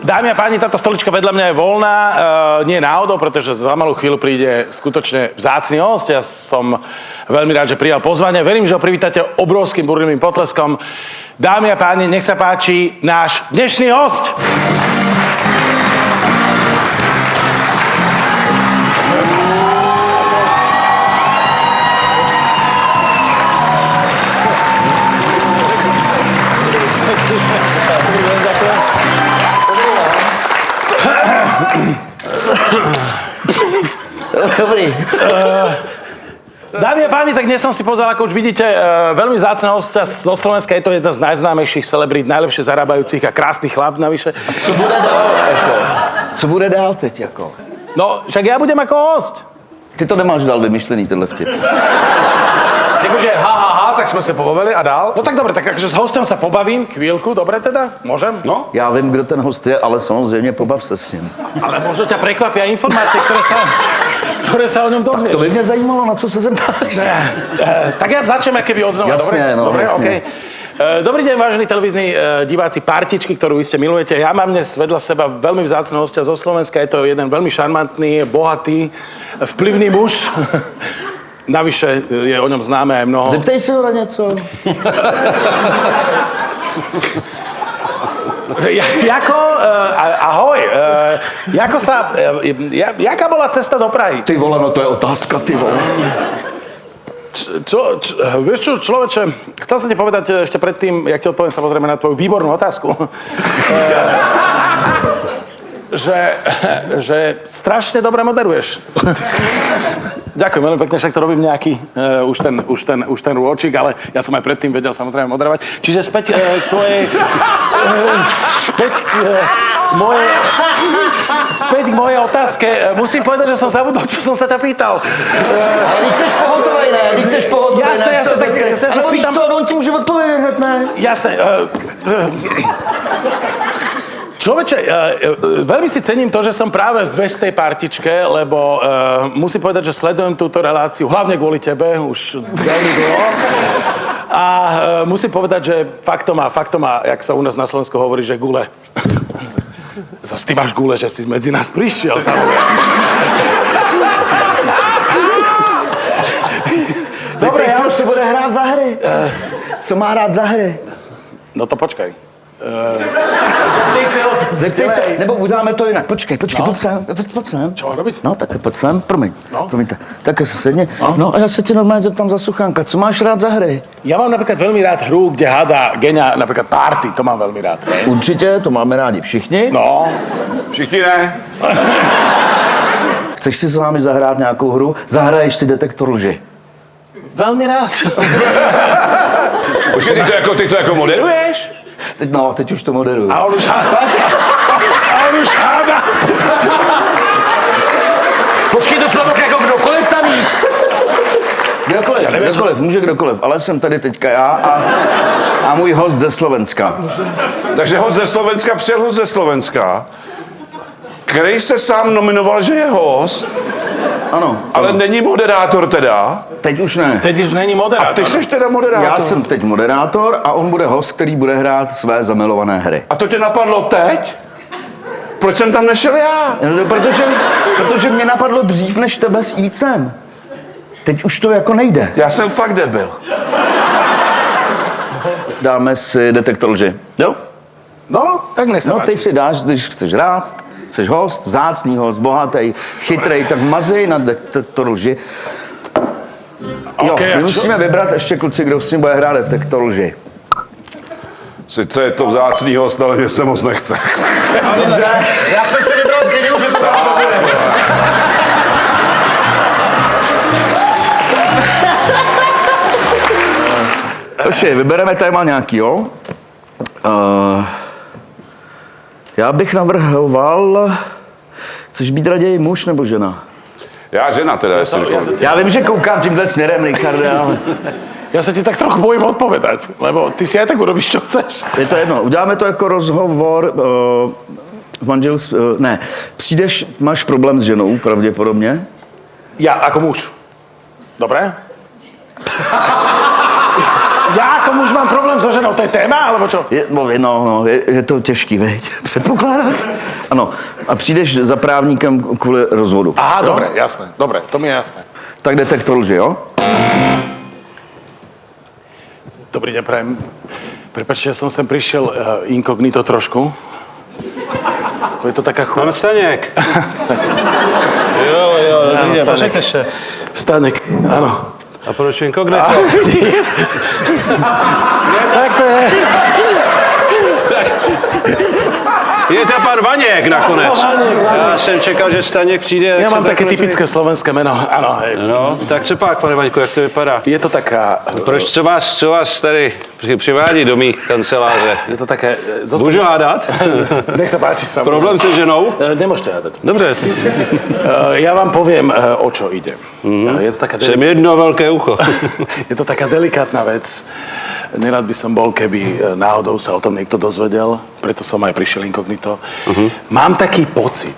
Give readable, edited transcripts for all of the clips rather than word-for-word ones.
dámy a páni, táto stolička vedľa mňa je voľná. Nie náhodou, pretože za malú chvíľu príde skutočne vzácny host. Ja som veľmi rád, že prijal pozvanie. Verím, že ho privítate obrovským burným potleskom. Dámy a páni, nech sa páči náš dnešný host. Dobrý. Dámy a páni, tak dnes som si pozrel, ako už vidíte, veľmi vzácna hostia zo Slovenska. Je to jedna z najznámejších celebrít, najlepšie zarábajúcich a krásny chlap navyše. Co bude dál, jako? Co bude dál teď, jako? No, však ja budem ako host. Ty to nemáš dál vymyšlený, tenhle vtip. Jakože tak jsme se pobavili a dál? No tak dobre, tak akože s hostem sa pobavím chvíľku, dobre teda? Môžem? No. Já vím, kdo ten host je, ale samozřejmě pobav se s ním. Ale možno ťa prekvapia informácie, ktoré sa o ňom dozvieš. To by mě zajímalo, na co se zeptáš. Tak ja začnem, keby odznova, Jasne, dobre? no, Dobre, jasne. okej. Dobrý deň, vážení televízni diváci Partičky, ktorú vy ste milujete. Ja mám dnes vedľa seba veľmi vzácneho hostia zo Slovenska. Je to jeden veľmi šarmantný, bohatý, vplyvný muž. Navyše je o ňom známe aj mnoho. Zeptej se ho na něco. Ahoj, jaká bola cesta do Prahy? Ty vole, no to je otázka, ty vole. Vieš čo, človeče, chcel som ti povedať ešte predtým, jak ti odpoviem samozrejme na tvoju výbornú otázku, že strašne dobre moderuješ. Ďakujem veľmi pekne, však to robím nejaký už ten rôčik, ale ja som aj predtým vedel samozrejme moderovať. Čiže späť k mojej otázke. Musím povedať, že som zabudol, čo som sa ťa pýtal. Ale teď seš pohotovej, ne? Teď seš pohotovej, Jasné, ne? jasné, tak jasné, ale víš co, on ti může odpovědět hned, ne? Jasné. Človeče, veľmi si cením to, že som práve v tej partičke, lebo musím povedať, že sledujem túto reláciu, hlavne kvôli tebe, už veľmi dlho. A musím povedať, že faktom má, jak sa u nás na Slovensku hovorí, že gule. Zas ty máš gule, že si medzi nás prišiel, samozrejme. Dobre, ja si bude hrát za hry. Co má hrát za hry? No to počkaj. Zeptej se, nebo uděláme to jinak. Počkej, No. pojď sem. Čo mám robiť? No, tak pojď sem, promiňte. Tak se sedni. No. No a já se tě normálně zeptám za Suchánka, co máš rád za hry? Ja mám napríklad veľmi rád hru, kde hádá Geňa, napríklad Party, to mám veľmi rád. Určitě, to máme rádi všichni. No, Všichni ne? Chceš si s námi zahrát nějakou hru? Zahraješ si detektor lži. veľmi rád. Počkej, ty to jako moderuješ? Teď už to moderuju. A on už hádá. Počkej, to šlo jako kdokoliv tam jít. Kdokoliv, může kdokoliv, ale jsem tady teďka já a můj host ze Slovenska. Takže host ze Slovenska přijel host ze Slovenska, který se sám nominoval, že je host, Ano. ale není moderátor teda. Teď už ne. Teď už není moderátor. A ty jsi teda moderátor. Já jsem teď moderátor a on bude host, který bude hrát své zamilované hry. A to tě napadlo teď? Proč jsem tam nešel já? No, protože mě napadlo dřív než tebe s Jícem. Teď už to jako nejde. Já jsem fakt debil. Dáme si detektor lži. Jo? No, tak nech sa No páči. ty si dáš, když chceš hrát, jsi host, vzácný host, bohatý, chytrej, tak mazej na detektor lži. Jo, Okay, a my čo? musíme vybrat ještě kluci, kdo s ním bude hrát detektor lži. Sice je to vzácný host, ale mě se moc nechce. Dobře. Já jsem si vybral z Geňu, že to tak bude. Oši, vybereme téma nějaký, jo? Já bych navrhoval... Chceš být raději muž nebo žena? Já žena teda, jestli Já vím, že koukám tímhle směrem, Richarde, ale... Ja sa ti tak trochu bojím odpovedať, lebo ty si aj tak urobíš, čo chceš. Je to jedno, uděláme to jako rozhovor v manželství... ne, přijdeš, máš problém s ženou, pravděpodobně. Ja ako muž. Dobre? Ja ako muž mám problém so ženou, to je téma, alebo čo? Je to těžký, veď, předpokládat. Ano, a přijdeš za právníkem kvůli rozvodu. Aha, dobre, jasné, dobre, to mi je jasné. Tak detektor lži, jo? Dobrý deň, prajem. Prepáčte, ja som sem prišiel inkognito trošku. Je to taká Pan Staněk. Jo, dobrý den, posaďte se. Staněk, ano. A proč inkognito? Tak to je. Je to pan Vaněk nakonec. Já jsem čekal, že Staněk přijde. Ja mám také typické slovenské meno, áno. Hej. No, tak co pak, pane Vaňku, jak to vypadá? Je to taká... Proč, co vás tady přivádí do mých kanceláře? Je to také... Můžu hádat? Nech sa páči, samozrejme. Problém se ženou? Nemôžete hádať. Dobře. Ja vám poviem, o čo ide. Je to taká Jsem jedno velké ucho. Je to taká delikátna vec. Nerad by som bol, keby náhodou sa o tom niekto dozvedel, preto som aj prišiel inkognito. Mám taký pocit,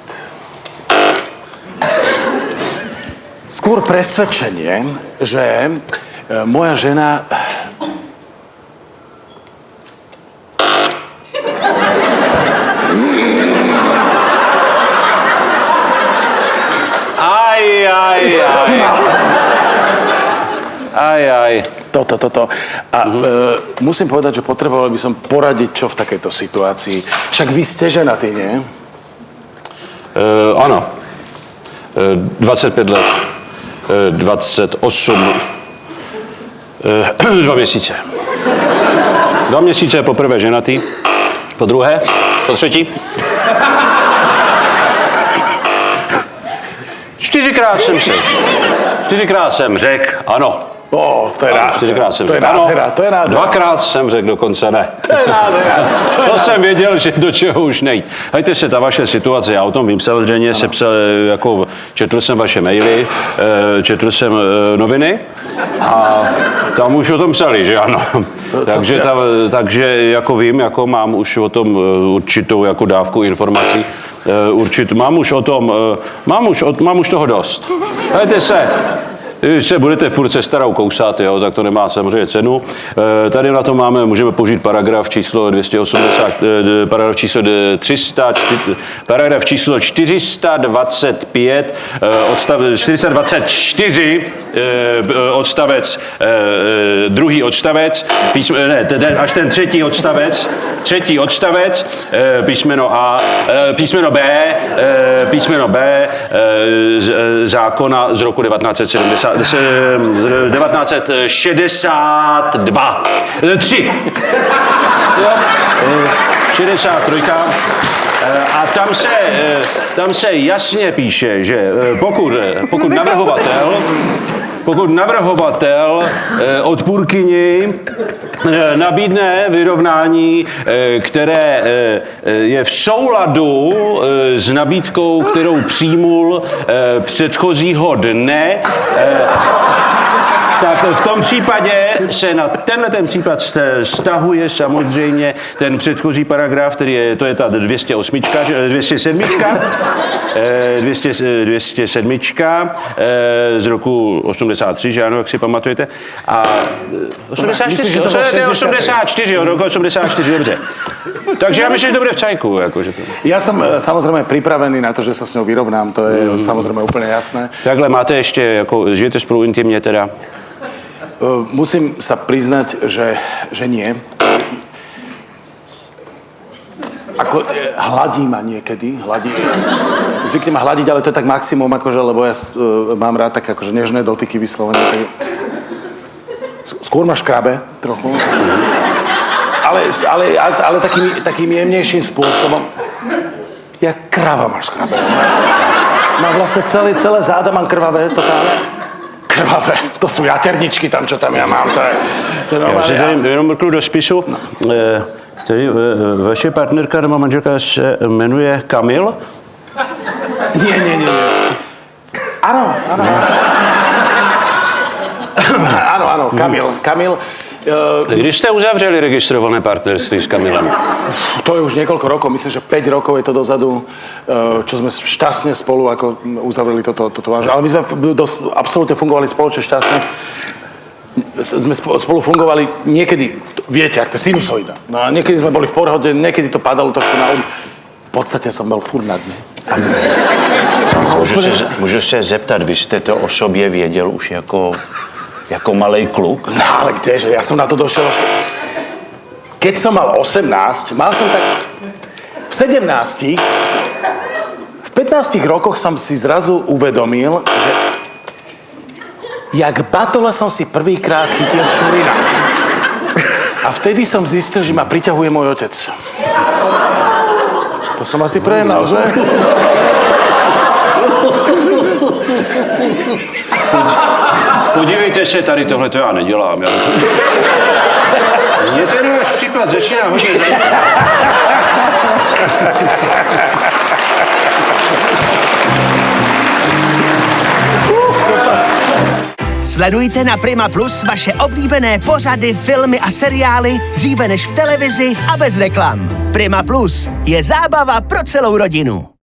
skôr presvedčenie, že moja žena... Aj. Toto. A musím povedať, že potreboval by som poradiť, čo v takejto situácii. Však vy ste ženatý, nie? Ano. 25 let. 28. 2 měsíce. 2 měsíce poprvé ženatý. Po druhé. Po třetí. 4krát jsem řekl ano. To je Čtyřikrát jsem to je řekl ano. nádhera, to je nádhera. 2krát jsem řekl dokonce ne. To je nádhera. To jsem věděl, že do čeho už nejít. Hejte se, ta vaše situace, já o tom vím samozřejmě, četl jsem vaše maily, četl jsem noviny a tam už o tom psali, že ano. Takže jako vím, jako mám už o tom určitou jako dávku informací. Mám už toho dost. Hejte se. Když se budete furt se starou kousat, jo, tak to nemá samozřejmě cenu. Tady na to můžeme použít paragraf číslo 280, paragraf číslo 425, odstavec, druhý odstavec, až ten třetí odstavec, písmeno A, písmeno B, zákona z roku 1962. 3. 63. A tam se jasně píše, že pokud navrhovatel odpůrkyni nabídne vyrovnání, které je v souladu s nabídkou, kterou přijmul předchozího dne, tak v tom případě se na tenhle případ stahuje samozřejmě ten předchozí paragraf, to je ta 207, z roku 83, že ano, jak si pamatujete. A 84, roku 84, dobře. Takže já myslím, že to bude v čajku. Jakože to. Ja som samozrejme pripravený na to, že sa s ňou vyrovnám, to je samozrejme úplne jasné. Takhle máte ještě, žijete spolu intimně teda? Musím sa priznať, že nie. Ako hladí ma niekedy, zvykne ma hľadiť, ale to je tak maximum, akože, lebo ja mám rád tak akože nežné dotyky vyslovene. Skôr ma škrabe trochu. Ale takým jemnejším spôsobom. Ja krava ma škrabe. Mám vlastne celé záda, mám krvavé, totálne. Krvavé, to sú jaterničky tam, čo tam ja mám, to je normálne. Já si jenom mrknu do spisu. Vaše partnerka nebo manželka se jmenuje Kamil? Nie. Áno. Áno, Kamil. Když jste uzavřeli registrované partnerství s Kamilem? To je už niekoľko rokov, myslím, že 5 rokov je to dozadu, čo sme šťastne spolu ako uzavreli toto vážne. Ale my sme absolútne fungovali spoločne šťastne. Sme spolu fungovali niekedy viete, ak to je sinusoida. No a niekedy sme boli v porhode, niekedy to padalo trošku na V podstate som bol furt na dne. Můžu se zeptat, vy jste to o sobě věděl už jako malej kluk? No ale kdeže, ja som na to došiel až... Keď som mal 18, mal som tak... V 17, v 15 rokoch som si zrazu uvedomil, že jak batole som si prvýkrát chytil šurina. A vtedy som zistil, že ma priťahuje môj otec. To som asi prehnal, že? Podívejte se, tady tohle to já nedělám. Mně ten váš příklad začíná hodně zajímat. Sledujte na Prima Plus vaše oblíbené pořady, filmy a seriály dříve než v televizi a bez reklam. Prima Plus je zábava pro celou rodinu.